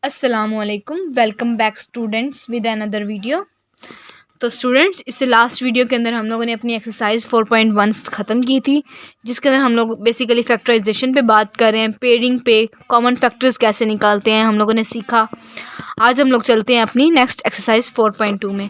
अस्सलामुअलैकुम, welcome back students with another video. तो students, इससे लास्ट वीडियो के अंदर हम लोगों ने अपनी एक्सरसाइज 4.1 ख़त्म की थी, जिसके अंदर हम लोग बेसिकली फैक्टराइजेशन पे बात कर रहे हैं, पेयरिंग पे कॉमन फैक्टर्स कैसे निकालते हैं हम लोगों ने सीखा। आज हम लोग चलते हैं अपनी नेक्स्ट एक्सरसाइज 4.2 में।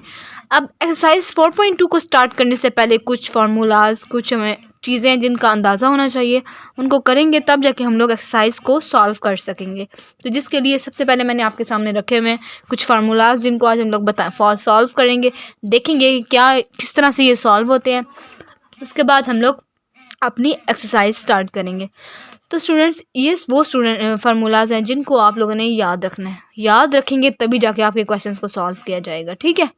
अब एक्सरसाइज 4.2 को स्टार्ट करने से पहले कुछ फार्मूलाज, कुछ हमें चीज़ें हैं जिनका अंदाज़ा होना चाहिए, उनको करेंगे तब जाके हम लोग एक्सरसाइज को सॉल्व कर सकेंगे। तो जिसके लिए सबसे पहले मैंने आपके सामने रखे हुए हैं कुछ फार्मूलाज, जिनको आज हम लोग सॉल्व करेंगे, देखेंगे क्या किस तरह से ये सॉल्व होते हैं। उसके बाद हम लोग अपनी एक्सरसाइज स्टार्ट करेंगे। तो स्टूडेंट्स, ये वो फार्मूलाज हैं जिनको आप लोगों ने याद रखना है। याद रखेंगे तभी जाके आपके क्वेश्चंस को सॉल्व किया जाएगा, ठीक है।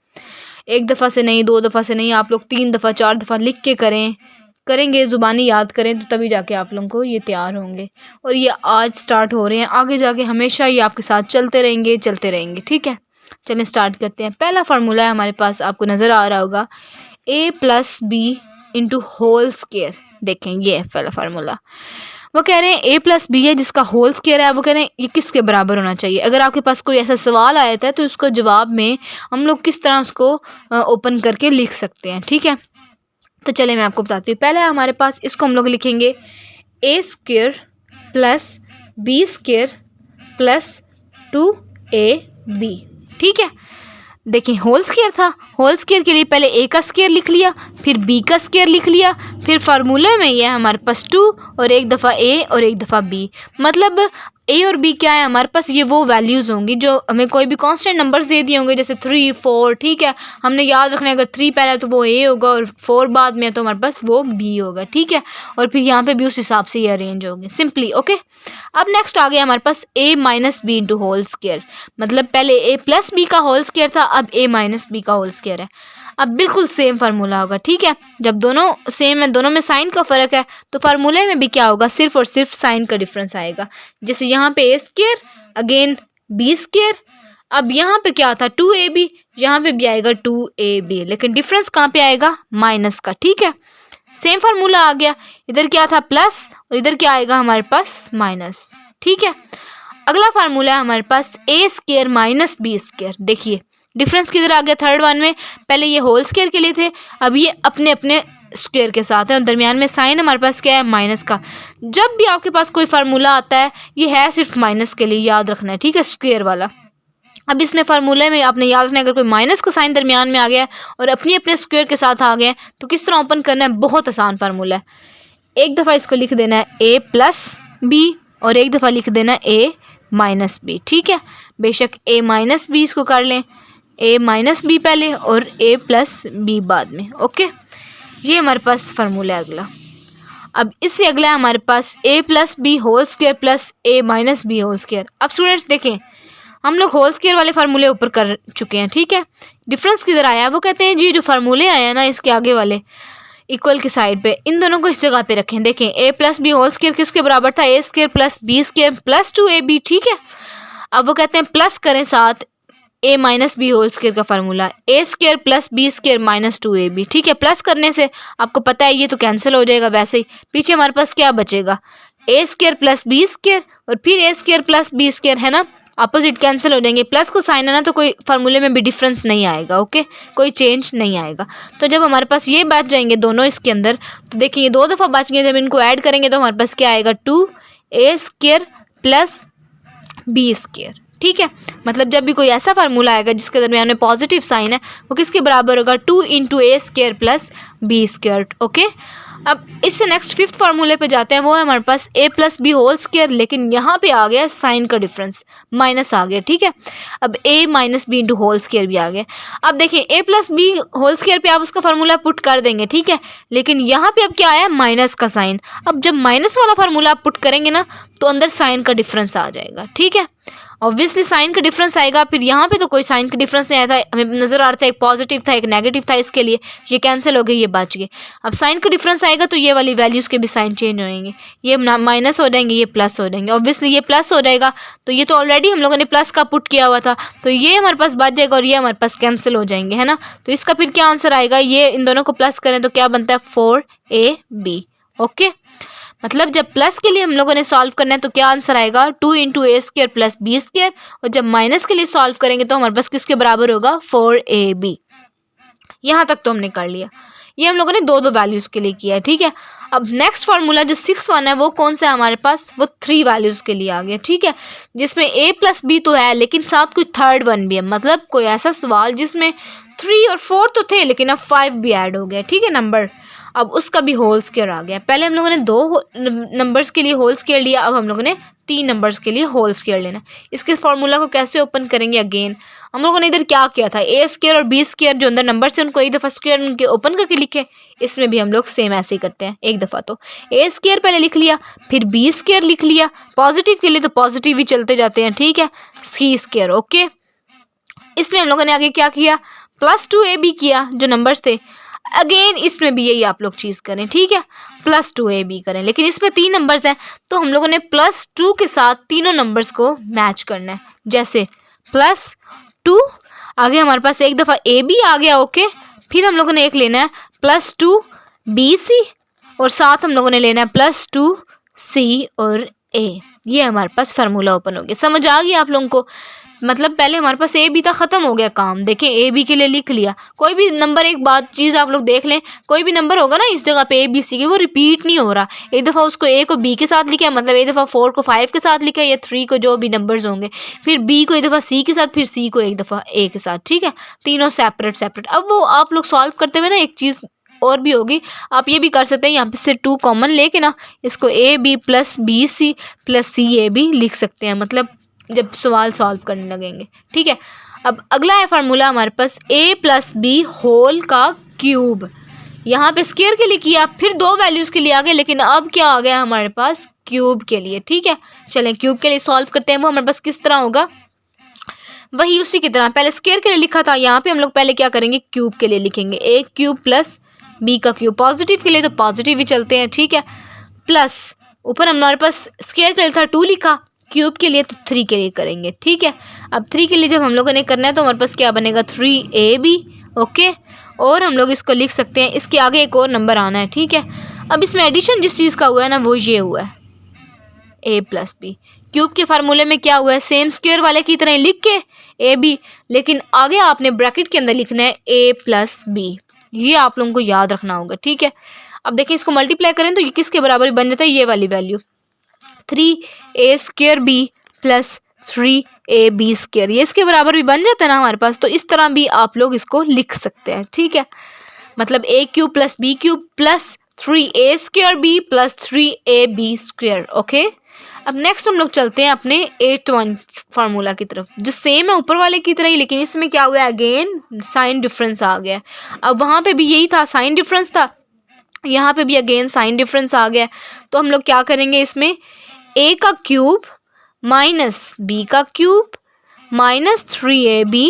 एक दफ़ा से नहीं, दो दफ़ा से नहीं, आप लोग 3 दफ़ा 4 दफ़ा लिख के करेंगे, ज़ुबानी याद करें, तो तभी जाके आप लोगों को ये तैयार होंगे। और ये आज स्टार्ट हो रहे हैं, आगे जाके हमेशा ये आपके साथ चलते रहेंगे, ठीक है। चलें स्टार्ट करते हैं। पहला फार्मूला है हमारे पास, आपको नज़र आ रहा होगा, a+b इंटू होल स्क्वायर। देखें, ये है पहला फार्मूला। वो कह रहे हैं a+b है जिसका होल स्क्वायर है। वो कह रहे हैं ये किसके बराबर होना चाहिए। अगर आपके पास कोई ऐसा सवाल आया था तो उसको जवाब में हम लोग किस तरह उसको ओपन करके लिख सकते हैं, ठीक है। तो चले मैं आपको बताती हूँ। पहले हमारे पास इसको हम लोग लिखेंगे a² plus b² plus 2ab, ठीक है। देखिए, होल स्क्वायर था, होल स्क्वायर के लिए पहले a का स्क्वायर लिख लिया, फिर b का स्क्वायर लिख लिया, फिर फार्मूले में ये है हमारे पास 2 और एक दफ़ा a और एक दफ़ा b। मतलब a और b क्या है हमारे पास, ये वो वैल्यूज़ होंगी जो हमें कोई भी कांस्टेंट नंबर्स दे दिए होंगे, जैसे 3 4, ठीक है। हमने याद रखना है, अगर 3 पहले है तो वो a होगा और 4 बाद में है तो हमारे पास वो b होगा, ठीक है। और फिर यहाँ पे भी उस हिसाब से ये अरेंज होंगे सिंपली, ओके। अब नेक्स्ट आ गया हमारे पास a-b इंटू होल स्क्वायर। मतलब पहले a+b का होल स्क्वायर था, अब a-b का होल स्क्वायर है। अब बिल्कुल सेम फार्मूला होगा, ठीक है। जब दोनों सेम है, दोनों में साइन का फ़र्क है, तो फार्मूले में भी क्या होगा, सिर्फ और सिर्फ साइन का डिफरेंस आएगा। जैसे यहाँ पे a² अगेन b²। अब यहाँ पे क्या था 2ab, यहाँ पे भी आएगा 2ab, लेकिन डिफरेंस कहाँ पे आएगा, माइनस का, ठीक है। सेम फार्मूला आ गया, इधर क्या था प्लस और इधर क्या आएगा हमारे पास माइनस, ठीक है। अगला फार्मूला है हमारे पास a² माइनस b²। देखिए डिफरेंस किधर आ गया, थर्ड वन में। पहले ये होल स्क्वायर के लिए थे, अब ये अपने अपने स्क्वायर के साथ है और दरमियान में साइन हमारे पास क्या है, माइनस का। जब भी आपके पास कोई फार्मूला आता है, ये है सिर्फ माइनस के लिए, याद रखना है, ठीक है, स्क्वायर वाला। अब इसमें फार्मूले में आपने याद रखना है, अगर कोई माइनस का साइन दरमियान में आ गया है और अपने अपने स्क्वायर के साथ आ गए हैं, तो किस तरह ओपन करना है, बहुत आसान फार्मूला है। एक दफ़ा इसको लिख देना है a+b और एक दफ़ा लिख देना है a-b, ठीक है। बेशक a-b इसको कर लें, a-b पहले और a+b बाद में, ओके। ये हमारे पास फार्मूला है अगला। अब इससे अगला है हमारे पास a+b whole square plus a-b whole square. अब स्टूडेंट्स देखें, हम लोग होल स्क्वायर वाले फार्मूले ऊपर कर चुके हैं, ठीक है। डिफरेंस किधर आया है, वो कहते हैं जी जो फार्मूले आए हैं ना इसके आगे वाले इक्वल के साइड पे, इन दोनों को इस जगह पे रखें। देखें a+b होल स्क्वायर किसके बराबर था, a² plus b² plus 2ab, ठीक है। अब वो कहते हैं प्लस करें साथ a-b होल स्क्वायर का formula, a² plus b² minus 2ab, ठीक है। प्लस करने से आपको पता है ये तो कैंसिल हो जाएगा, वैसे ही पीछे हमारे पास क्या बचेगा, a² प्लस b² और फिर a² प्लस b², है ना, अपोजिट कैंसिल हो जाएंगे। प्लस को साइन है ना, तो कोई फार्मूले में भी डिफरेंस नहीं आएगा, ओके, कोई चेंज नहीं आएगा। तो जब हमारे पास ये बच जाएंगे दोनों इसके अंदर, तो देखिए 2 दफ़ा बच गए, जब इनको ऐड करेंगे तो हमारे पास क्या आएगा, 2a² प्लस b², ठीक है। मतलब जब भी कोई ऐसा फार्मूला आएगा जिसके दरमियान में पॉजिटिव साइन है, वो किसके बराबर होगा, 2 into a² plus b², okay. अब इससे नेक्स्ट फिफ्थ फार्मूले पे जाते हैं, वो है हमारे पास a+b होल स्क्वायर, लेकिन यहाँ पे आ गया साइन का डिफरेंस, माइनस आ गया, ठीक है। अब a-b इंटू होल स्क्वायर भी आ गया। अब देखिए a+b होल स्क्वायर पे आप उसका फार्मूला पुट कर देंगे, ठीक है, लेकिन यहाँ पे अब क्या आया, माइनस का साइन। अब जब माइनस वाला फार्मूला आप पुट करेंगे ना, तो अंदर साइन का डिफरेंस आ जाएगा, ठीक है। ऑब्वियसली साइन का डिफरेंस आएगा, फिर यहाँ पे तो कोई साइन का डिफरेंस नहीं आया था, हमें नज़र आ रहा था एक पॉजिटिव था एक नेगेटिव था, इसके लिए ये कैंसिल हो गई, ये बच गए। अब साइन का डिफरेंस आएगा तो ये वाली वैल्यूज़ के भी साइन चेंज हो जाएंगे, ये माइनस हो जाएंगे, ये प्लस हो जाएंगे। ऑब्वियसली ये प्लस हो जाएगा, तो ये तो ऑलरेडी हम लोगों ने प्लस का पुट किया हुआ था, तो ये हमारे पास बच जाएगा और ये हमारे पास कैंसिल हो जाएंगे, है ना। तो इसका फिर क्या आंसर आएगा, ये इन दोनों को प्लस करें तो क्या बनता है, 4ab, ओके। मतलब जब प्लस के लिए हम लोगों ने सॉल्व करना है तो क्या आंसर आएगा 2 इंटू ए स्क्र प्लस बी स्क्र, और जब माइनस के लिए सॉल्व करेंगे तो हमारे पास किसके बराबर होगा 4ab। यहाँ तक तो हमने कर लिया। ये हम लोगों ने दो वैल्यूज के लिए किया है, ठीक है। अब नेक्स्ट फार्मूला जो 6 1 है वो कौन सा है हमारे पास, वो 3 वैल्यूज के लिए आ गया, ठीक है। जिसमें a प्लस बी तो है लेकिन साथ कोई थर्ड वन भी है, मतलब कोई ऐसा सवाल जिसमें 3 और 4 तो थे लेकिन अब 5 भी ऐड हो गया, ठीक है नंबर। अब उसका भी होल स्क्वायर आ गया। पहले हम लोगों ने 2 नंबर्स के लिए होल स्क्वायर लिया, अब हम लोगों ने 3 नंबर्स के लिए होल स्क्वायर लेना। इसके फॉर्मूला को कैसे ओपन करेंगे, अगेन हम लोगों ने इधर क्या किया था, ए स्क्वायर और बी स्क्वायर जो अंदर नंबर से उनको एक दफ़ा स्क्वायर उनके ओपन करके लिखे। इसमें भी हम लोग सेम ऐसे ही करते हैं, एक दफ़ा तो ए स्क्वायर पहले लिख लिया, फिर बी स्क्वायर लिख लिया, पॉजिटिव के लिए तो पॉजिटिव ही चलते जाते हैं, ठीक है, सी स्क्वायर, ओके। इसमें हम लोगों ने आगे क्या किया, +2ab किया जो नंबर्स थे। अगेन इसमें भी यही आप लोग चीज़ करें, ठीक है, +2ab करें, लेकिन इसमें 3 नंबर्स हैं तो हम लोगों ने +2 के साथ तीनों नंबर्स को मैच करना है। जैसे +2, आगे हमारे पास एक दफ़ा ab आ गया, ओके। फिर हम लोगों ने एक लेना है +2bc, और साथ हम लोगों ने लेना है +2c और a। ये हमारे पास फार्मूला ओपन हो गया। समझ आ गया आप लोगों को, मतलब पहले हमारे पास ए बी था, ख़त्म हो गया काम। देखें ए बी के लिए लिख लिया, कोई भी नंबर, एक बात चीज़ आप लोग देख लें, कोई भी नंबर होगा ना इस जगह पे ए बी सी के, वो रिपीट नहीं हो रहा। एक दफ़ा उसको ए को बी के साथ लिखा है, मतलब एक दफ़ा 4 को 5 के साथ लिखा है, या 3 को जो भी नंबर्स होंगे, फिर बी को एक दफ़ा सी के साथ, फिर सी को एक दफ़ा ए के साथ, ठीक है, तीनों सेपरेट सेपरेट। अब वो आप लोग सॉल्व करते हुए ना एक चीज़ और भी होगी, आप ये भी कर सकते हैं, यहाँ पे से 2 कॉमन लेके ना इसको A B plus B C plus C A भी लिख सकते हैं, मतलब जब सवाल सॉल्व करने लगेंगे, ठीक है। अब अगला है फार्मूला हमारे पास a प्लस बी होल का क्यूब। यहाँ पे स्क्वायर के लिए किया, फिर 2 वैल्यूज़ के लिए आ गए, लेकिन अब क्या आ गया हमारे पास क्यूब के लिए, ठीक है। चलें क्यूब के लिए सॉल्व करते हैं। वो हमारे पास किस तरह होगा, वही उसी की तरह पहले स्क्वायर के लिए लिखा था, यहाँ पे हम लोग पहले क्या करेंगे, क्यूब के लिए लिखेंगे a क्यूब प्लस b का क्यूब। पॉजिटिव के लिए तो पॉजिटिव ही चलते हैं, ठीक है, प्लस ऊपर हमारे पास स्क्वायर के लिए था 2 लिखा, क्यूब के लिए तो 3 के लिए करेंगे, ठीक है। अब 3 के लिए जब हम लोगों ने करना है तो हमारे पास क्या बनेगा 3ab, ओके। और हम लोग इसको लिख सकते हैं, इसके आगे एक और नंबर आना है, ठीक है। अब इसमें एडिशन जिस चीज़ का हुआ है ना वो ये हुआ है a प्लस बी। क्यूब के फार्मूले में क्या हुआ है, सेम स्क्वायर वाले की तरह लिख के ए बी, लेकिन आगे आपने ब्रैकेट के अंदर लिखना है a प्लस बी। ये आप लोगों को याद रखना होगा, ठीक है। अब देखें इसको मल्टीप्लाई करें तो ये किसके बराबर बन जाता है, ये वाली value 3a square B plus 3ab square, ये इसके बराबर भी बन जाता है ना हमारे पास। तो इस तरह भी आप लोग इसको लिख सकते हैं, ठीक है, मतलब a cube plus b cube plus 3a square b plus 3ab square, okay. अब नेक्स्ट हम लोग चलते हैं अपने 8th वन फार्मूला की तरफ, जो सेम है ऊपर वाले की तरह ही, लेकिन इसमें क्या हुआ है, अगेन साइन डिफरेंस आ गया। अब वहाँ पे भी यही था, साइन डिफरेंस था, यहाँ पे भी अगेन साइन डिफरेंस आ गया। तो हम लोग क्या करेंगे, इसमें a का क्यूब माइनस b का cube minus 3ab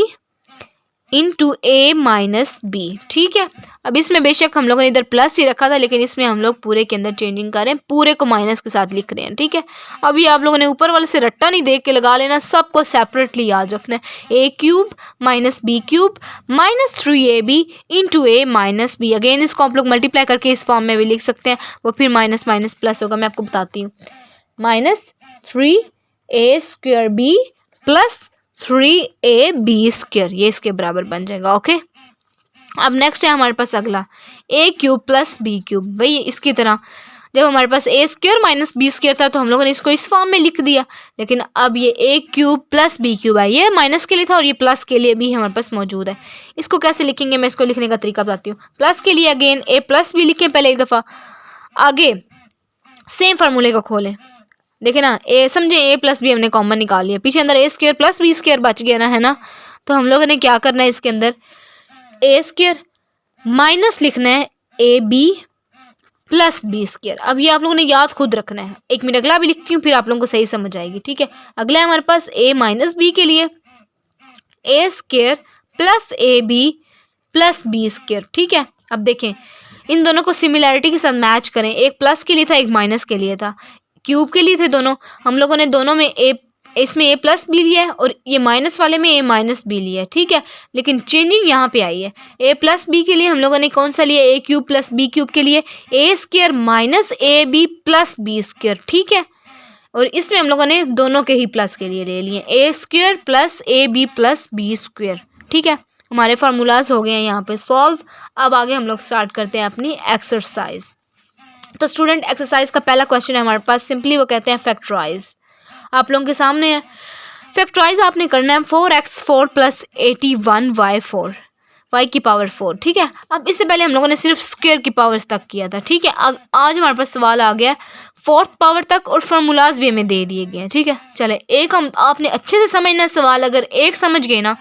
into a minus b, ठीक है। अब इसमें बेशक हम लोगों ने इधर प्लस ही रखा था, लेकिन इसमें हम लोग पूरे के अंदर चेंजिंग कर रहे हैं, पूरे को माइनस के साथ लिख रहे हैं, ठीक है। अभी आप लोगों ने ऊपर वाले से रट्टा नहीं देख के लगा लेना, सबको सेपरेटली याद रखना है। a cube minus b cube minus 3ab into a minus b। Again इसको आप लोग मल्टीप्लाई करके इस फॉर्म में भी लिख सकते हैं, वो फिर माइनस माइनस प्लस होगा, मैं आपको बताती हूँ। Minus 3a square b plus 3ab square, ये इसके बराबर बन जाएगा, ओके। अब नेक्स्ट है हमारे पास अगला a cube plus b cube. वही इसकी तरह जब हमारे पास a square minus b square था तो हम लोगों ने इसको इस फॉर्म में लिख दिया, लेकिन अब ये a cube plus b cube है, ये माइनस के लिए था और ये प्लस के लिए भी हमारे पास मौजूद है। इसको कैसे लिखेंगे, मैं इसको लिखने का तरीका बताती हूँ। प्लस के लिए अगेन a प्लस b लिखें पहले एक दफ़ा, आगे सेम फार्मूले को खोलें, देखे ना, ए समझे a प्लस बी हमने कॉमन निकाल लिया, पीछे अंदर a square plus b square बच गया ना, है ना। तो हम लोगों ने क्या करना है, इसके अंदर a स्क्वायर माइनस लिखना है A B plus B square. अब ये आप लोगों ने याद खुद रखना है। एक मिनट अगला भी लिखती हूँ, फिर आप लोगों को सही समझ आएगी, ठीक है। अगला है हमारे पास a माइनस बी के लिए a square plus A B plus B square, ठीक है। अब देखें इन दोनों को सिमिलैरिटी के साथ मैच करें, एक प्लस के लिए था एक माइनस के लिए था, क्यूब के लिए थे दोनों। हम लोगों ने दोनों में a इसमें a प्लस बी लिया है और ये माइनस वाले में a माइनस बी लिया है, ठीक है। लेकिन चेंजिंग यहाँ पे आई है, a प्लस बी के लिए हम लोगों ने कौन सा लिया, a cube plus B cube के लिए a square minus A B plus B square, ठीक है। और इसमें हम लोगों ने दोनों के ही प्लस के लिए ले लिए, a square plus A B plus B square, ठीक है। हमारे फार्मूलाज हो गए हैं यहाँ पे सॉल्व। अब आगे हम लोग स्टार्ट करते हैं अपनी एक्सरसाइज। तो स्टूडेंट एक्सरसाइज का पहला क्वेश्चन है हमारे पास, सिंपली वो कहते हैं फैक्टराइज। आप लोगों के सामने है, फैक्टराइज आपने करना है 4x4 प्लस 81y4 y की पावर 4, ठीक है। अब इससे पहले हम लोगों ने सिर्फ स्क्वायर की पावर्स तक किया था, ठीक है। आज हमारे पास सवाल आ गया फोर्थ पावर तक और फार्मूलाज भी हमें दे दिए गए हैं, ठीक है। चले एक हम आपने अच्छे से समझना सवाल, अगर एक समझ गए ना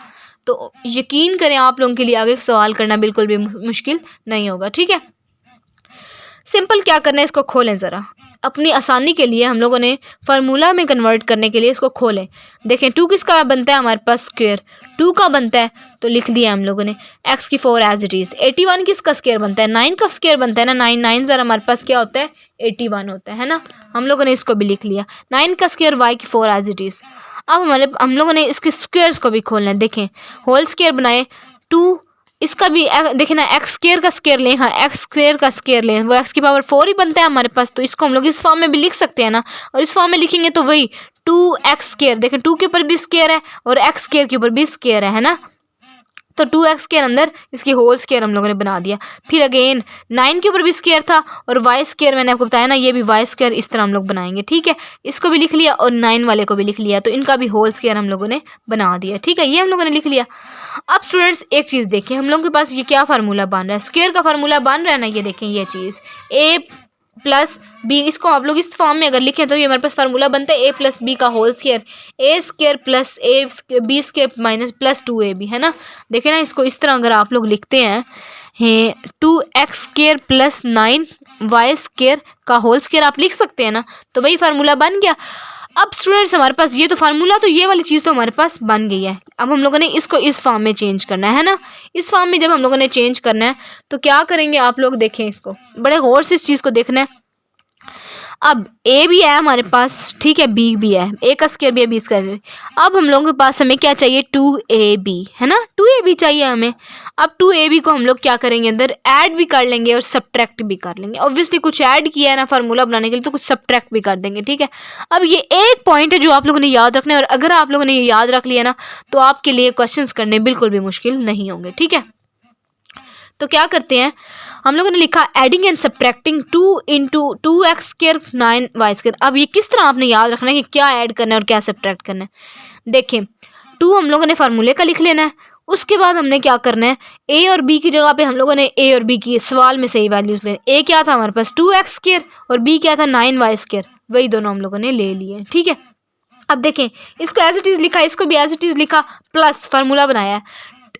तो यकीन करें आप लोगों के लिए आगे सवाल करना बिल्कुल भी मुश्किल नहीं होगा, ठीक है। सिंपल क्या करना है, इसको खोलें ज़रा अपनी आसानी के लिए। हम लोगों ने फार्मूला में कन्वर्ट करने के लिए इसको खोलें। देखें 2 किसका बनता है हमारे पास, स्क्वायर 2 का बनता है, तो लिख दिया हम लोगों ने x की 4 एज इट इज़। 81 किसका स्क्वायर बनता है, 9 का स्क्वायर बनता है ना, 9 9 ज़रा हमारे पास क्या होता है 81 होता है ना। हम लोगों ने इसको भी लिख लिया, 9 का स्क्वायर y की 4 एज इट इज़। अब हम लोगों ने इसके स्क्वायर्स को भी खोलना है। देखें होल स्क्वायर बनाए 2, इसका भी देखें ना एक्स स्क्वायर का स्क्वायर लें, हाँ एक्स स्क्वायर का स्क्वायर लें, वो एक्स की पावर 4 ही बनता है हमारे पास, तो इसको हम लोग इस फॉर्म में भी लिख सकते हैं ना। और इस फॉर्म में लिखेंगे तो वही 2x स्क्वायर, देखें 2 के ऊपर भी स्क्वायर है और x स्क्वायर के ऊपर भी स्क्वायर है ना। तो 2x के अंदर इसकी होल स्क्वायर हम लोगों ने बना दिया। फिर अगेन 9 के ऊपर भी स्क्वायर था और y स्क्वायर मैंने आपको बताया ना, ये भी y स्क्वायर इस तरह हम लोग बनाएंगे, ठीक है। इसको भी लिख लिया और 9 वाले को भी लिख लिया, तो इनका भी होल स्क्वायर हम लोगों ने बना दिया, ठीक है। ये हम लोगों ने लिख लिया। अब स्टूडेंट्स एक चीज़ देखिए, हम लोगों के पास ये क्या फार्मूला बन रहा है, स्क्वायर का फार्मूला बन रहा है ना, ये देखें ये चीज़ a प्लस बी, इसको आप लोग इस फॉर्म में अगर लिखें तो ये हमारे पास फार्मूला बनता है a प्लस बी का whole square, a square plus A B square minus plus 2ab, है ना। देखें ना इसको इस तरह अगर आप लोग लिखते हैं 2x square plus 9y square का होल स्क्वायर आप लिख सकते हैं ना, तो वही फार्मूला बन गया। अब स्टूडेंट्स हमारे पास ये तो फार्मूला, तो ये वाली चीज़ तो हमारे पास बन गई है। अब हम लोगों ने इसको इस फॉर्म में चेंज करना है ना। इस फॉर्म में जब हम लोगों ने चेंज करना है तो क्या करेंगे आप लोग देखें, इसको बड़े गौर से इस चीज़ को देखना है। अब a भी है हमारे पास, ठीक है, b भी है, a का स्क्वायर भी है, b स्क्वायर। अब हम लोगों के पास हमें क्या चाहिए 2ab, है ना, 2ab चाहिए हमें। अब 2ab को हम लोग क्या करेंगे, अंदर ऐड भी कर लेंगे और सब्ट्रैक्ट भी कर लेंगे। ऑब्वियसली कुछ ऐड किया है ना फार्मूला बनाने के लिए, तो कुछ सब्ट्रैक्ट भी कर देंगे, ठीक है। अब ये एक पॉइंट है जो आप लोगों ने याद रखना है, और अगर आप लोगों ने ये याद रख लिया ना तो आपके लिए क्वेश्चन करने बिल्कुल भी मुश्किल नहीं होंगे, ठीक है। तो क्या करते हैं, हम लोगों ने लिखा adding and subtracting 2 into 2x square 9y square. अब ये किस तरह आपने याद रखना है कि क्या ऐड करना है और क्या सब्ट्रैक्ट करना है। देखें 2 हम लोगों ने फार्मूले का लिख लेना है, उसके बाद हमने क्या करना है, a और b की जगह पे हम लोगों ने a और b की सवाल में सही वैल्यूज लेने। a क्या था हमारे पास 2x स्क्वायर और b क्या था 9y स्क्वायर, वही दोनों हम लोगों ने ले लिए, ठीक है। अब देखें इसको एज इट इज़ लिखा, इसको भी एज इट इज़ लिखा, प्लस फार्मूला बनाया,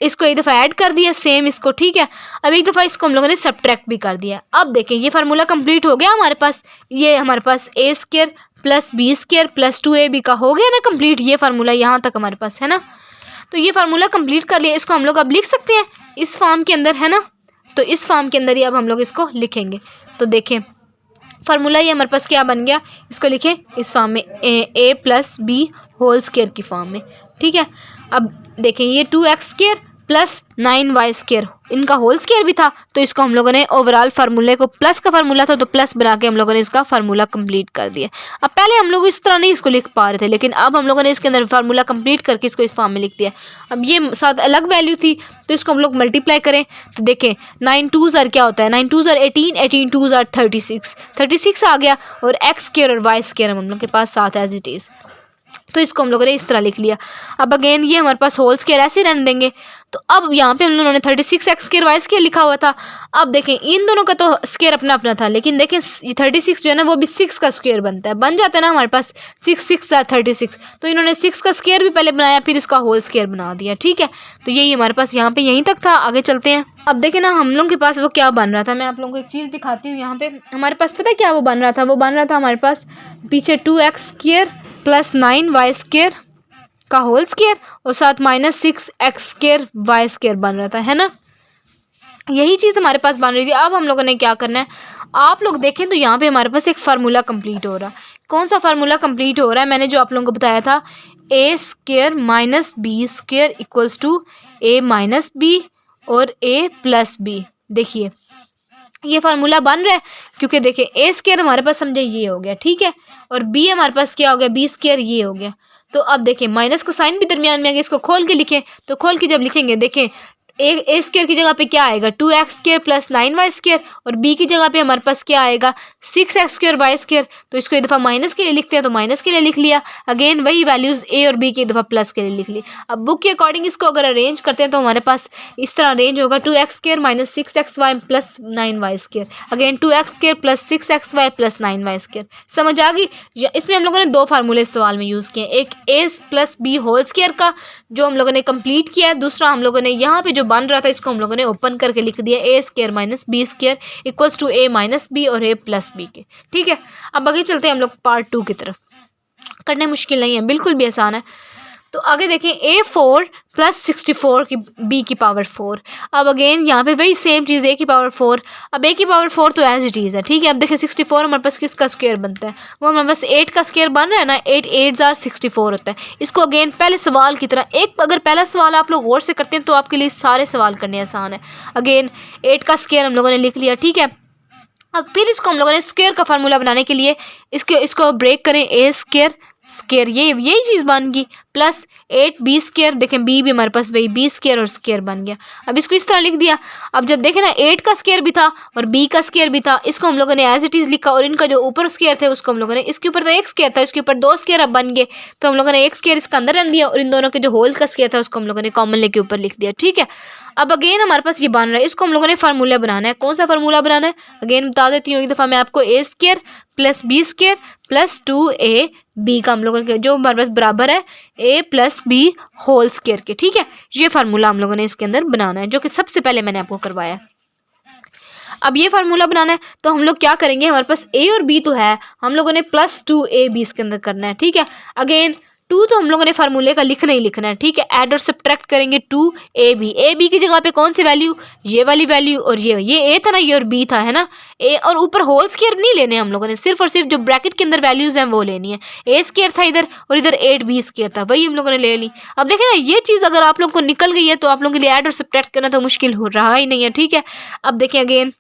इसको एक दफ़ा ऐड कर दिया सेम इसको, ठीक है। अब एक दफ़ा इसको हम लोगों ने सब्ट्रैक्ट भी कर दिया। अब देखें ये फार्मूला कंप्लीट हो गया हमारे पास, ये हमारे पास a square plus B square plus 2ab का हो गया ना कंप्लीट, ये फार्मूला यहाँ तक हमारे पास है ना। तो ये फार्मूला कंप्लीट कर लिया, इसको हम लोग अब लिख सकते हैं इस फॉर्म के अंदर, है ना। तो इस फॉर्म के अंदर ही अब हम लोग इसको लिखेंगे। तो देखें फार्मूला ये हमारे पास क्या बन गया, इसको लिखें इस फॉर्म में a plus b whole square की फॉर्म में, ठीक है। अब देखें ये 2x square plus 9y square, इनका होल स्क्वायर भी था, तो इसको हम लोगों ने ओवरऑल फार्मूले को, प्लस का फार्मूला था तो प्लस बना के हम लोगों ने इसका फार्मूला कंप्लीट कर दिया। अब पहले हम लोग इस तरह नहीं इसको लिख पा रहे थे, लेकिन अब हम लोगों ने इसके अंदर फार्मूला कंप्लीट करके इसको इस फॉर्म में लिख दिया। अब ये साथ अलग वैल्यू थी तो इसको हम लोग मल्टीप्लाई करें तो देखें 9 2s आर क्या होता है, 9 2s आर 18, 18 2s आर 36, 36 आ गया, और x स्क्वायर और y स्क्वायर हम लोग के पास साथ एज इट इज़, तो इसको हम लोगों ने इस तरह लिख लिया। अब अगेन ये हमारे पास होल स्क्वायर ऐसे रहने देंगे। तो अब यहाँ पे हम लोगों ने 36x स्क्वायर y स्क्वायर लिखा हुआ था। अब देखें इन दोनों का तो स्क्वायर अपना अपना था, लेकिन देखें ये 36 जो है ना वो भी 6 का स्क्वायर बनता है, बन जाता है ना हमारे पास 6 6 36, तो इन्होंने 6 का स्क्वायर भी पहले बनाया फिर इसका होल स्क्वायर बना दिया, ठीक है। तो यही हमारे पास यहाँ पे यहीं तक था, आगे चलते हैं। अब देखें ना हम लोगों के पास वो क्या बन रहा था, मैं आप लोगों को एक चीज़ दिखाती हूँ। यहाँ पे हमारे पास पता है क्या वो बन रहा था, वो बन रहा था हमारे पास पीछे 2x square plus 9y square का होल स्क्वायर और साथ minus 6x square y square बन रहा था, है ना। यही चीज़ हमारे पास बन रही थी। अब हम लोगों ने क्या करना है, आप लोग देखें तो यहाँ पे हमारे पास एक फार्मूला कंप्लीट हो रहा है। कौन सा फार्मूला कंप्लीट हो रहा है? मैंने जो आप लोगों को बताया था, A square minus B square equals to A minus B और ए प्लस बी। देखिए ये फार्मूला बन रहा है क्योंकि देखिए ए स्क्वेयर हमारे पास समझे ये हो गया, ठीक है, और बी हमारे पास क्या हो गया, बी स्क्वेयर ये हो गया। तो अब देखें माइनस का साइन भी दरमियान में आ गया, इसको खोल के लिखें, तो खोल के जब लिखेंगे देखें ए स्क्वेयर की जगह पे क्या आएगा, 2x square plus 9y square, और b की जगह पे हमारे पास क्या आएगा, 6x स्क्वेयर y स्क्वेयर। तो इसको एक दफ़ा माइनस के लिए लिखते हैं तो माइनस के लिए लिख लिया, अगेन वही वैल्यूज़ a और b की एक दफ़ा प्लस के लिए लिख ली। अब बुक के अकॉर्डिंग इसको अगर अरेंज करते हैं तो हमारे पास इस तरह अरेंज होगा, 2x square minus 6xy plus 9y square, again 2x square plus 6xy plus 9y square. समझ आ गई? इसमें हम लोगों ने दो फार्मूले इस सवाल में यूज़ किए, एक a plus b whole square का जो हम लोगों ने कंप्लीट किया है, दूसरा हम लोगों ने यहाँ पे जो बन रहा था इसको हम लोगों ने ओपन करके लिख दिया, A square minus B square equals to A minus B और ए प्लस बी के। ठीक है, अब आगे चलते हैं हम लोग पार्ट 2 की तरफ। करने मुश्किल नहीं है, बिल्कुल भी आसान है। तो आगे देखें A4 प्लस 64 की B की पावर 4। अब अगेन यहाँ पे वही सेम चीज़ A की पावर 4। अब A की पावर 4 तो एज इट इज़ है, ठीक है। अब देखें 64 हमारे पास किसका स्क्वायर बनता है, वो हमारे पास 8 का स्क्वायर बन रहा है ना, 8 8 जार 64 होता है। इसको अगेन पहले सवाल की तरह एक, अगर पहला सवाल आप लोग गौर से करते हैं तो आपके लिए सारे सवाल करने आसान है। अगेन 8 का स्क्वायर हम लोगों ने लिख लिया, ठीक है। अब फिर इसको हम लोगों ने स्क्वायर का फार्मूला बनाने के लिए इसको ब्रेक करें, ए स्क्वायर स्क्वायर यही चीज़ बन गई प्लस 8 बी स्क्वायर, देखें बी भी हमारे पास वही बी स्क्वायर और स्क्वायर बन गया। अब इसको इस तरह लिख दिया। अब जब देखें ना 8 का स्क्वायर भी था और बी का स्क्वायर भी था, इसको हम लोगों ने एज इट इज़ लिखा, और इनका जो ऊपर स्क्वायर थे उसको हम लोगों ने, इसके ऊपर तो एक स्क्वायर था, इसके ऊपर 2 स्क्वायर अब बन गए, तो हम लोगों ने एक स्क्वायर इसका अंदर रख दिया और इन दोनों के जो होल का स्क्वायर था उसको हम लोगों ने कॉमन लेके ऊपर लिख दिया, ठीक है। अब अगेन हमारे पास ये बन रहा है, इसको हम लोगों ने फार्मूला बनाना है। कौन सा फार्मूला बनाना है अगेन बता देती हूँ एक दफ़ा मैं आपको, A square plus B square plus 2a B का हम लोगों के जो हमारे पास बराबर है a plus b whole square के, ठीक है। ये फार्मूला हम लोगों ने इसके अंदर बनाना है, जो कि सबसे पहले मैंने आपको करवाया। अब ये फार्मूला बनाना है तो हम लोग क्या करेंगे, हमारे पास a और b तो है, हम लोगों ने प्लस 2ab इसके अंदर करना है, ठीक है। अगेन 2 तो हम लोगों ने फार्मूले का लिखना ही लिखना है, ठीक है। ऐड और सब्ट्रैक्ट करेंगे 2ab की जगह पे कौन सी वैल्यू, ये वाली वैल्यू, और ये a था ना, ये और b था, है ना। a और ऊपर होल स्क्वायर नहीं लेने हम लोगों ने, सिर्फ और सिर्फ जो ब्रैकेट के अंदर वैल्यूज हैं वो लेनी है। a स्क्वायर था इधर और इधर 8b स्क्वायर था, वही हम लोगों ने ले ली। अब देखें ना ये चीज़ अगर आप लोग को निकल गई है तो आप लोगों के लिए ऐड और सब्ट्रैक्ट करना तो मुश्किल हो रहा ही नहीं है, ठीक है। अब देखें अगेन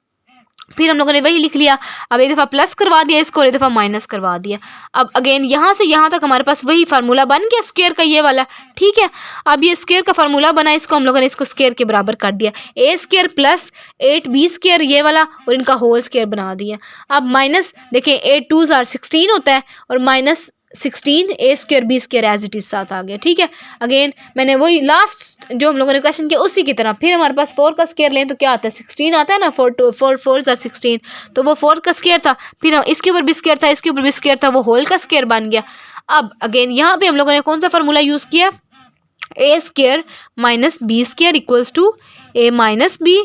फिर हम लोगों ने वही लिख लिया, अब एक दफ़ा प्लस करवा दिया इसको और एक दफ़ा माइनस करवा दिया। अब अगेन यहाँ से यहाँ तक हमारे पास वही फार्मूला बन गया स्क्वायर का, ये वाला, ठीक है। अब ये स्क्वायर का फार्मूला बना, इसको हम लोगों ने इसको स्क्वायर के बराबर कर दिया, ए स्क्वायर प्लस 8b स्क्वायर ये वाला और इनका होल स्क्वायर बना दिया। अब माइनस देखें 8 2 जार 16 होता है और minus 16 a square b square as it is साथ आ गया, ठीक है। अगेन मैंने वही लास्ट जो हम लोगों ने क्वेश्चन किया उसी की तरह, फिर हमारे पास 4 का स्क्वायर लें तो क्या आता है, 16 आता है ना, 4 4 जार 16, तो वो 4 का स्क्वायर था, फिर इसके ऊपर भी स्क्वायर था, इसके ऊपर भी स्क्वायर था, वो होल का स्क्वायर बन गया। अब अगेन यहाँ पे हम लोगों ने कौन सा फार्मूला यूज़ किया, A square minus B square equals to A minus B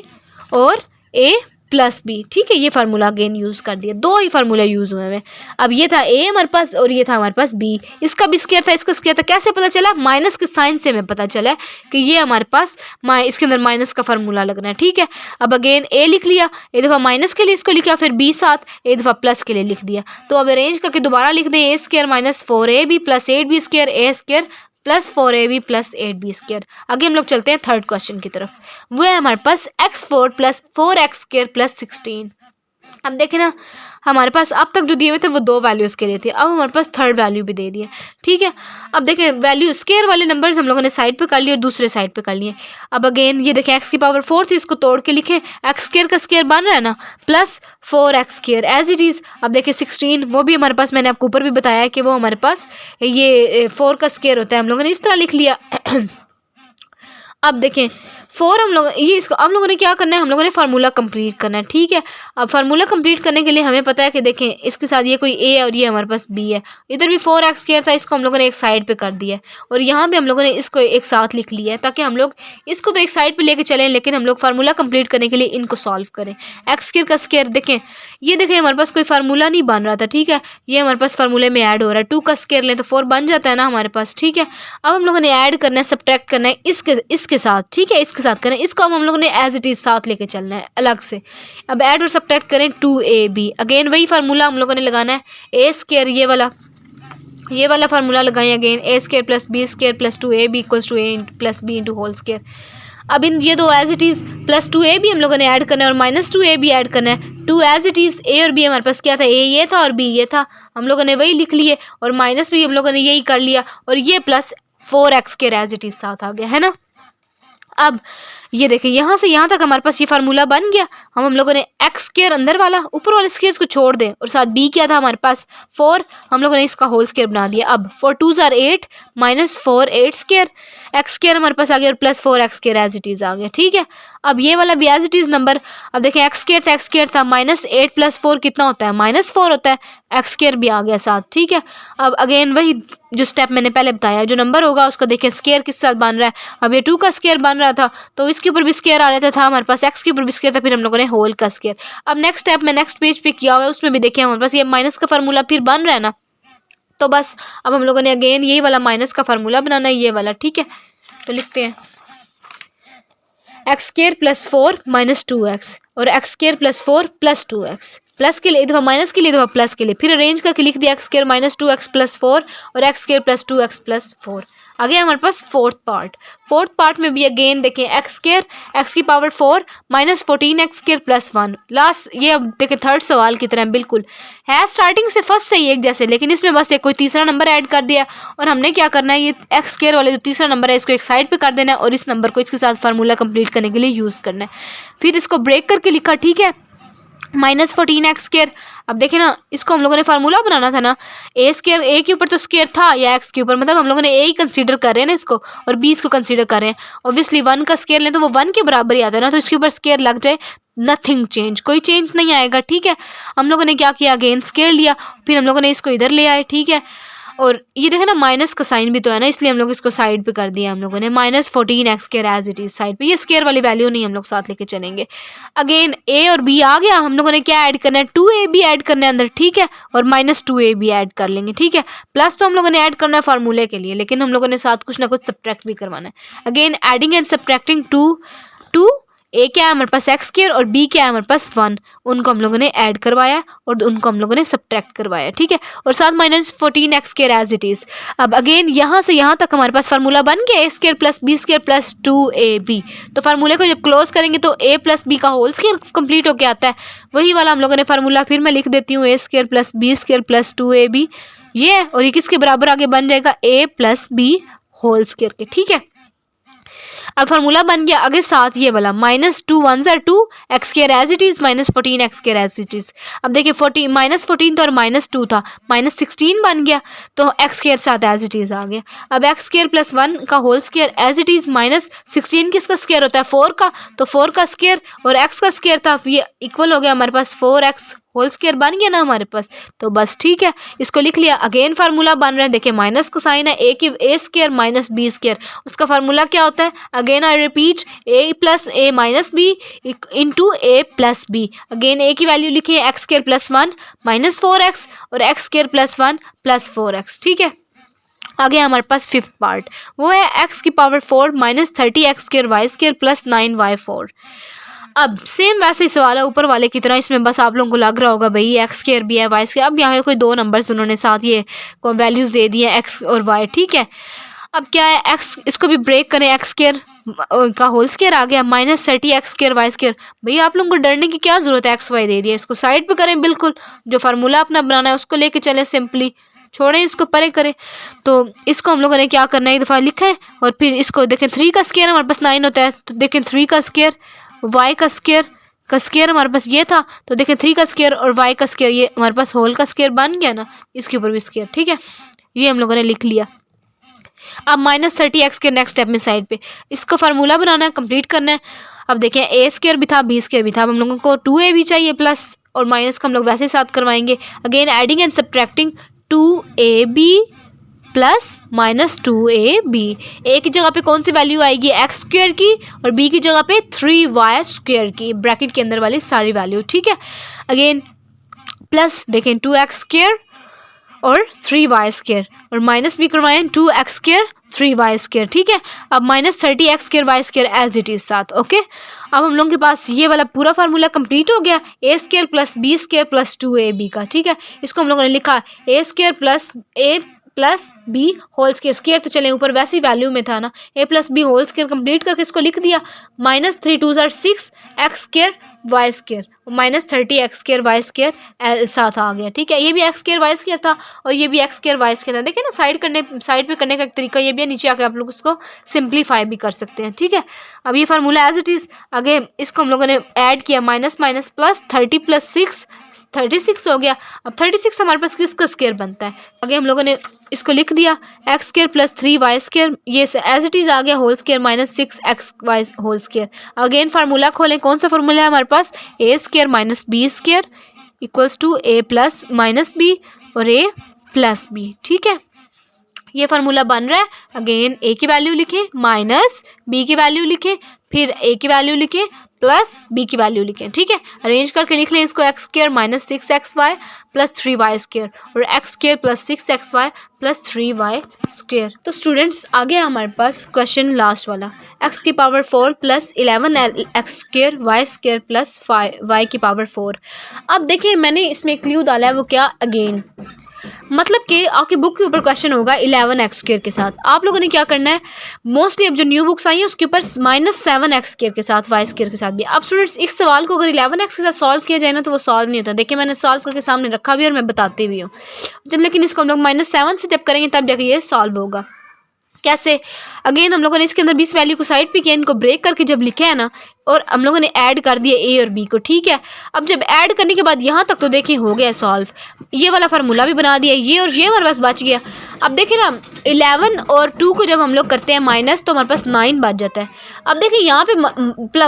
और ए प्लस बी, ठीक है। ये फार्मूला अगेन यूज़ कर दिया, दो ही फार्मूला यूज़ हुए हैं। अब ये था ए हमारे पास और ये था हमारे पास बी, इसका भी स्क्वायर था, इसका स्क्वायर था, कैसे पता चला, माइनस के साइन से हमें पता चला कि ये हमारे पास इसके अंदर माइनस का फार्मूला लगना है, ठीक है। अब अगेन ए लिख लिया, एक दफ़ा माइनस के लिए इसको लिखा, फिर बी साथ एक दफ़ा प्लस के लिए लिख दिया। तो अब अरेंज करके दोबारा लिख दें, A square minus 4ab plus 8b square A square plus 4ab plus 8b square. आगे हम लोग चलते हैं थर्ड क्वेश्चन की तरफ, वो है हमारे पास x4 plus 4x square plus 16। अब देखें ना हमारे पास अब तक जो दिए हुए थे वो दो वैल्यूज़ के लिए थे, अब हमारे पास थर्ड वैल्यू भी दे दिए, ठीक है। अब देखें वैल्यू स्क्वायर वाले नंबर्स हम लोगों ने साइड पे कर लिए और दूसरे साइड पे कर लिए। अब अगेन ये देखें x की पावर 4 थी, इसको तोड़ के लिखें, x स्क्वायर का स्क्वायर बन रहा है ना, plus 4x square as it is. अब देखें 16 वो भी हमारे पास, मैंने आपको ऊपर भी बताया है कि वो हमारे पास ये 4 का स्क्वायर होता है, हम लोगों ने इस तरह लिख लिया। अब देखें 4 हम लोग ये इसको हम लोगों ने क्या करना है, हम लोगों ने फार्मूला कंप्लीट करना है, ठीक है। अब फार्मूला कंप्लीट करने के लिए हमें पता है कि देखें इसके साथ ये कोई a और ये हमारे पास b है, इधर भी 4x स्क्वायर था, इसको हम लोगों ने एक साइड पे कर दिया और यहाँ पे हम लोगों ने इसको एक साथ लिख लिया है, ताकि हम लोग इसको तो एक साइड पे लेके चलें लेकिन हम लोग फार्मूला कंप्लीट करने के लिए इनको सॉल्व करें। एक्स स्क्वायर का स्क्वायर देखें, ये देखें हमारे पास कोई फार्मूला नहीं बन रहा था, ठीक है, ये हमारे पास फार्मूले में ऐड हो रहा है। 2 का स्क्वायर लें तो 4 बन जाता है ना हमारे पास, ठीक है। अब हम लोगों ने ऐड करना है, सब्ट्रैक्ट करना है इसके साथ, ठीक है, इसका इसके साथ करें, इसको हम लोगों ने एज इट इज़ साथ लेके चलना है अलग से। अब ऐड और सब्ट्रैक्ट करें 2ab, अगेन वही फार्मूला हम लोगों ने लगाना है, ए स्क्वायर ये वाला फार्मूला लगाएं again, a square plus B square plus 2ab equals to a plus b into whole square. अब इन ये दो as it is plus 2ab हम लोगों ने ऐड करना है और माइनस 2ab ऐड करना है। 2 एज इट इज़, ए और बी हमारे पास क्या था, ए ये था और बी ये था, हम लोगों ने वही लिख लिए, और माइनस भी हम लोगों ने यही कर लिया, और ये प्लस 4x के एज इट इज़ साथ आ गया है ना। अब ये देखिए यहाँ से यहाँ तक हमारे पास ये फार्मूला बन गया। हम लोगों ने एक्स स्क्वायर अंदर वाला, ऊपर वाले स्क्वायर्स को छोड़ दें, और साथ बी क्या था हमारे पास 4, हम लोगों ने इसका होल स्क्वायर बना दिया। अब 4 2s are 8 minus 4 8 square, X square हमारे पास आ गया और plus 4x square as it is आ गया। ठीक है, अब ये वाला भी एज इट इज़ नंबर, अब देखें एक्स स्क्वायर था माइनस 8 प्लस 4 कितना होता है, माइनस 4 होता है, एक्स स्क्वायर भी आ गया साथ। ठीक है, अब अगेन वही जो स्टेप मैंने पहले बताया, जो नंबर होगा उसका देखें स्क्वायर किस साथ बन रहा है। अब ये 2 का स्क्वायर बन रहा था तो इसके ऊपर भी स्क्वायर आ रहा था हमारे पास, एक्स के ऊपर भी स्क्वायर था, फिर हम लोगों ने होल का स्क्वायर। अब नेक्स्ट स्टेप में नेक्स्ट पेज पे किया हुआ है, उसमें भी देखें हमारे पास ये माइनस का फार्मूला फिर बन रहा है ना, तो बस अब हम लोगों ने अगेन यही वाला माइनस का फार्मूला बनाना है, ये वाला। ठीक है, तो लिखते हैं x square plus 4 minus 2x और x square plus 4 plus 2x, plus के लिए दफा माइनस के लिए दफा प्लस के लिए, फिर अरेंज करके लिख दिया x square minus 2x plus 4 और x square plus 2x plus 4। आ गया हमारे पास फोर्थ पार्ट में भी अगेन देखें एक्स स्क्वायर एक्स की power 4 minus 14 x square plus 1। Last ये अब देखें थर्ड सवाल की तरह बिल्कुल है, स्टार्टिंग से फर्स्ट से ही एक जैसे, लेकिन इसमें बस एक कोई तीसरा नंबर ऐड कर दिया, और हमने क्या करना है, ये एक्स स्क्वायर वाले जो तीसरा नंबर है इसको एक साइड पे कर देना है और इस नंबर को इसके साथ फार्मूला कंप्लीट करने के लिए यूज़ करना है। फिर इसको ब्रेक करके लिखा, ठीक है, माइनस 14 एक्स स्क्वायर। अब देखें ना, इसको हम लोगों ने फार्मूला बनाना था ना, ए स्क्वायर ए के ऊपर तो स्क्वायर था या एक्स के ऊपर, मतलब हम लोगों ने ए ही कंसीडर कर रहे हैं ना इसको, और बी इसको कंसीडर कर रहे हैं। ऑब्वियसली 1 का स्क्वायर लें तो वो 1 के बराबर ही आता है ना, तो इसके ऊपर स्क्वायर लग जाए, नथिंग चेंज, कोई चेंज नहीं आएगा। ठीक है, हम लोगों ने क्या किया, अगेन स्क्वायर लिया, फिर हम लोगों ने इसको इधर ले आए। ठीक है, और ये देखें ना माइनस का साइन भी तो है ना, इसलिए हम लोग इसको साइड पे कर दिया हम लोगों ने, minus 14 x square as it is side पे, ये स्क्वायर वाली वैल्यू नहीं हम लोग साथ लेके चलेंगे। अगेन ए और बी आ गया, हम लोगों ने क्या ऐड करना है, 2ab ऐड करना है अंदर। ठीक है, और माइनस 2ab ऐड कर लेंगे। ठीक है, प्लस तो हम लोगों ने ऐड करना है फार्मूले के लिए, लेकिन हम लोगों ने साथ कुछ ना कुछ सब्ट्रैक्ट भी करवाना है। अगेन एडिंग एंड सब्ट्रैक्टिंग 2 ए क्या है हमारे पास एक्स स्क्वायर और बी क्या है हमारे पास 1, उनको हम लोगों ने ऐड करवाया और उनको हम लोगों ने सब्ट्रैक्ट करवाया। ठीक है, और साथ minus 14 x square as it is. अब अगेन यहाँ से यहाँ तक हमारे पास फार्मूला बन गया, A square plus B square plus 2ab। तो फार्मूले को जब क्लोज करेंगे तो ए प्लस बी का होल स्क्वायर कंप्लीट होकर आता है, वही वाला हम लोगों ने फार्मूला फिर मैं लिख देती हूँ, A square plus B square plus 2ab ये है, और ये किसके बराबर आगे बन जाएगा, ए प्लस बी होल स्क्वायर के। ठीक है, अब फार्मूला बन गया, आगे साथ ये वाला minus 2 1s are 2 x square as it is minus 14 x square as it is. अब देखिए 14 माइनस 14 था और माइनस 2 था, माइनस 16 बन गया, तो एक्स स्क्वायर साथ एज इट इज़ आ गया। अब एक्स स्क्वायर प्लस 1 का whole square as it is minus 16 किसका स्क्वायर होता है, 4 का, तो 4 का स्क्वायर और एक्स का स्क्वायर था, ये इक्वल हो गया हमारे पास 4x होल स्क्वायर बन गया ना हमारे पास, तो बस ठीक है, इसको लिख लिया। अगेन फार्मूला बन रहा है, देखिए माइनस का साइन है, A square minus B square, उसका फार्मूला क्या होता है, again I repeat, A plus A minus B into A plus B. Again A की वैल्यू लिखिए x square plus 1 minus 4x और x square plus 1 plus 4x। ठीक है, आगे हमारे पास फिफ्थ पार्ट, वो है एक्स की power 4 minus 30 x square y square plus 9y4। अब सेम वैसे ही सवाल है ऊपर वाले की तरह, इसमें बस आप लोगों को लग रहा होगा भाई एक्स स्क्वायर भी है वाई स्क्वायर। अब यहाँ कोई दो नंबर्स उन्होंने साथ ये वैल्यूज़ दे दी हैं एक्स और वाई। ठीक है, अब क्या है एक्स, इसको भी ब्रेक करें, एक्स स्क्वायर का होल स्क्वायर आ गया minus 30 x square y square. भैया आप लोगों को डरने की क्या ज़रूरत है, एक्स वाई दे दिया, इसको साइड पे करें, बिल्कुल जो फार्मूला अपना बनाना है उसको लेके चलें, सिंपली छोड़ें, इसको परे करें। तो इसको हम लोगों ने क्या करना है, एक दफ़ा लिखा है और फिर इसको देखें 3 का स्क्वायर हमारे पास 9 होता है, तो देखें 3 का स्क्वायर वाई का स्क्वायर हमारे पास ये था, तो देखें 3 का स्क्वायर और वाई का स्क्वायर, ये हमारे पास होल का स्क्वायर बन गया ना, इसके ऊपर भी स्क्वायर। ठीक है, ये हम लोगों ने लिख लिया। अब माइनस 30 एक्स के नेक्स्ट स्टेप में साइड पे इसको फार्मूला बनाना है, कंप्लीट करना है। अब देखें ए स्क्वायर भी था बी स्क्वायर भी था, अब हम लोगों को 2ab चाहिए, प्लस और माइनस का हम लोग वैसे ही साथ करवाएंगे। Again adding and subtracting 2ab plus minus 2ab। ए की जगह पे कौन सी वैल्यू आएगी, एक्स स्क्वायर की, और बी की जगह पे 3y स्क्वायर की, ब्रैकेट के अंदर वाली सारी वैल्यू। ठीक है, अगेन प्लस देखें 2x स्क्वायर और 3y² और माइनस भी करवाएं 2x², 3y², ठीक है। अब -30x²y² एज इट इज साथ, ओके। अब हम लोगों के पास ये वाला पूरा फार्मूला कंप्लीट हो गया, a² + b² + 2ab का, ठीक है। इसको हम लोगों ने लिखा a² + a + b whole square तो चले ऊपर वैसी वैल्यू में था ना, a + b whole square complete करके इसको लिख दिया, -3 2 6 x² y² -30x² y² साथ आ गया, ठीक है। ये भी x² y² था और ये भी x² y² था। देखिए ना, साइड पे करने का एक तरीका ये भी है, नीचे आके आप लोग उसको सिंप्लीफाई भी कर सकते हैं, ठीक है। अब ये फार्मूला एज इट इज, आगे इसको हम लोगों ने ऐड किया, माइनस माइनस प्लस 30 + 6 36 हो गया। अब 36 हमारे पास किसका स्क्वायर बनता है, आगे हम लोगों ने इसको लिख दिया x² + 3y², ये एज इट इज आ गया whole square -6xy whole square. Again formula खोलें, कौन सा फार्मूला है हमारे पास, a² - b² = a + -b और a + b, ठीक है। ये फार्मूला बन रहा है। अगेन a की वैल्यू लिखें, माइनस b की वैल्यू लिखें, फिर a की वैल्यू लिखें, प्लस b की वैल्यू लिखें, ठीक है। अरेंज करके लिख लें इसको, x² - 6xy + 3y² और x² + 6xy + 3y²। तो स्टूडेंट्स आ गया हमारे पास क्वेश्चन लास्ट वाला, x⁴ + 11x² y² + 5y⁴। अब देखिए मैंने इसमें क्लू डाला है, वो क्या, अगेन मतलब कि आपकी बुक के ऊपर क्वेश्चन होगा 11x² के साथ। आप लोगों ने क्या करना है, मोस्टली अब जो न्यू बुक्स आई हैं उसके ऊपर -7x² के साथ, y² के साथ भी। अब स्टूडेंट्स इस सवाल को अगर 11x के साथ सॉल्व किया जाए ना तो वो सॉल्व नहीं होता। देखिए मैंने सॉल्व करके सामने रखा भी और मैं बताती भी हूँ जब, लेकिन इसको हम लोग -7 से जब करेंगे तब जाके ये सॉल्व होगा। कैसे, अगेन हम लोगों ने इसके अंदर 20 वैल्यू को साइड पे किया, इनको ब्रेक करके जब लिखे है ना, और हम लोगों ने ऐड कर दिया a और b को, ठीक है। अब जब ऐड करने के बाद यहाँ तक तो देखिए हो गया सॉल्व, ये वाला फार्मूला भी बना दिया, ये और ये हमारे पास बच गया। अब देखिए ना 11 और 2 को जब हम लोग करते हैं माइनस तो हमारे पास 9 बच जाता है। अब देखिए यहाँ पे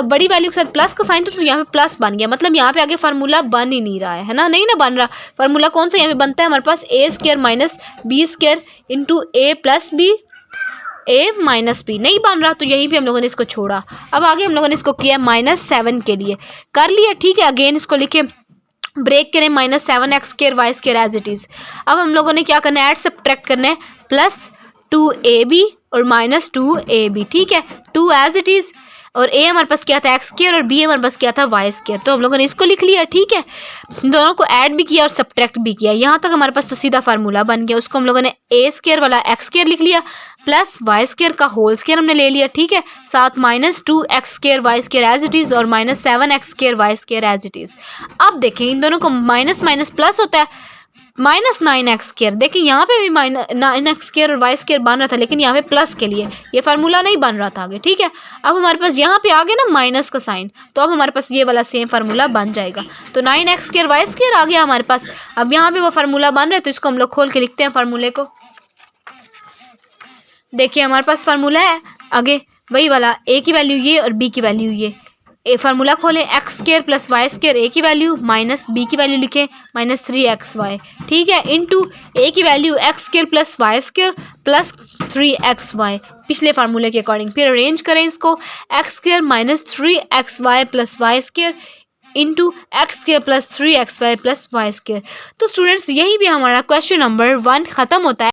बड़ी वैल्यू के साथ प्लस का साइन तो यहाँ पे प्लस बन गया, मतलब यहाँ पे आगे फार्मूला बन ही नहीं रहा है ना, नहीं ना बन रहा। फार्मूला कौन सा यहाँ पे बनता है हमारे पास, a² - b² × a + b a - b नहीं बन रहा, तो यहीं पे हम लोगों ने इसको छोड़ा। अब आगे हम लोगों ने इसको किया -7 के लिए कर लिया, ठीक है। अगेन इसको लिखे, ब्रेक करें, -7x² y² as it is. अब हम लोगों ने क्या करना है, ऐड सब्ट्रैक्ट करना है, +2ab और -2ab, ठीक है। 2 एज इट इज और a हमारे पास क्या था, x² और b हमारे पास क्या था, y²। तो हम लोगों ने इसको लिख लिया, ठीक है। दोनों को ऐड भी किया और सब्ट्रैक्ट भी किया, यहाँ तक हमारे पास तो सीधा फार्मूला बन गया। उसको हम लोगों ने a² वाला x² लिख लिया, प्लस y² का होल स्क्वायर हमने ले लिया, ठीक है। साथ -2x² y² as it is और -7x² y² as it is. अब देखें इन दोनों को माइनस माइनस प्लस होता है, -9x²। देखिए यहाँ पे भी -9x² और y² बन रहा था, लेकिन यहाँ पे प्लस के लिए ये फार्मूला नहीं बन रहा था आगे, ठीक है। अब हमारे पास यहाँ पे आ गया ना माइनस का साइन, तो अब हमारे पास ये वाला सेम फार्मूला बन जाएगा। तो 9x² y² आ गया हमारे पास। अब यहाँ पे वो फार्मूला बन रहा है, तो इसको हम लोग खोल के लिखते हैं फार्मूले को। देखिए हमारे पास फार्मूला है आगे वही वाला, a की वैल्यू ये और b की वैल्यू ये। ए फार्मूला खोलें, x² + y² a की वैल्यू माइनस b की वैल्यू लिखें -3xy, ठीक है, इनटू a की वैल्यू x² + y² + 3xy पिछले फार्मूले के अकॉर्डिंग। फिर अरेंज करें इसको, x² - 3xy + y² into x² + 3xy + y²। तो स्टूडेंट्स यही भी हमारा क्वेश्चन नंबर 1 ख़त्म होता है।